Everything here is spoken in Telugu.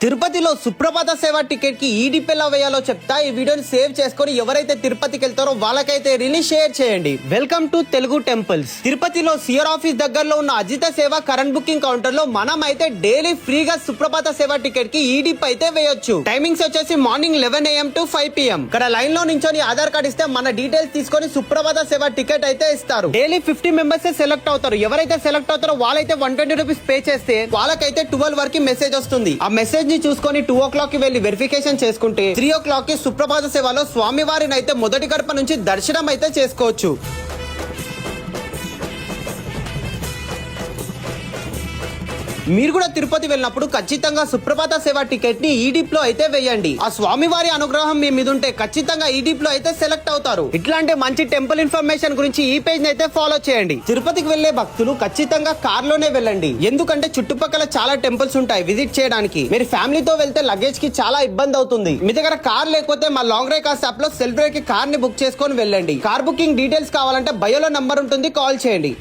తిరుపతిలో సుప్రభాత సేవ టికెట్ కి ఈ డిప్ ఎలా వేయాలో చెప్తా. ఈ వీడియోని సేవ్ చేసుకొని ఎవరైతే తిరుపతికి వెళ్తారో వాళ్ళకైతే రిలీజ్ షేర్ చేయండి. Welcome to Telugu temples. తిరుపతిలో సిఆర్ ఆఫీస్ దగ్గరలో ఉన్న అజిత సేవ కరెంట్ బుకింగ్ కౌంటర్ లో మనం అయితే డైలీ ఫ్రీగా సుప్రభాత సేవ టికెట్ కి ఈ డిప్ అయితే వేయొచ్చు. టైమింగ్స్ వచ్చేసి మార్నింగ్ 11 AM to 5 PM. ఇక్కడ లైన్ లో నించొని ఆధార్ కార్డ్ ఇస్తే మన డీటెయిల్స్ తీసుకొని సుప్రభాత సేవ టికెట్ అయితే ఇస్తారు. డైలీ 50 మెంబర్స్ సెలెక్ట్ అవుతారు. ఎవరైతే సెలెక్ట్ అవుతారో వాళ్ళైతే 120 రూపీస్ పే చేస్తే వాళ్ళకైతే 12 వరకు మెసేజ్ వస్తుంది. ఆ మెసేజ్ ని చూసుకొని 2 o'clock కి వెళ్లి వెరిఫికేషన్ చేసుకుంటే 3 o'clock కి సుప్రభాత సేవలో స్వామి వారిని అయితే మొదటి గడప నుంచి దర్శనం అయితే చేసుకోవచ్చు. మీరు కూడా తిరుపతి వెళ్ళినప్పుడు ఖచ్చితంగా సుప్రభాత సేవ టికెట్ ని ఈ డిప్ లో అయితే వేయండి. ఆ స్వామి వారి అనుగ్రహం మీ మీద ఉంటే ఖచ్చితంగా ఈ డిప్ లో అయితే సెలెక్ట్ అవుతారు. ఇట్లాంటి మంచి టెంపుల్ ఇన్ఫర్మేషన్ గురించి ఈ పేజ్ అయితే ఫాలో చేయండి. తిరుపతికి వెళ్లే భక్తులు ఖచ్చితంగా కార్ లోనే వెళ్ళండి. ఎందుకంటే చుట్టుపక్కల చాలా టెంపుల్స్ ఉంటాయి విజిట్ చేయడానికి. మీరు ఫ్యామిలీతో వెళ్తే లగేజ్ కి చాలా ఇబ్బంది అవుతుంది. మీ దగ్గర కార్ లేకపోతే మా లాంగ్ డ్రైవ్ కార్స్ యాప్ లో సెల్ఫ్ డ్రైవ్ కి కార్ ని బుక్ చేసుకొని వెళ్ళండి. కార్ బుకింగ్ డీటెయిల్స్ కావాలంటే బయోలో నంబర్ ఉంటుంది, కాల్ చేయండి.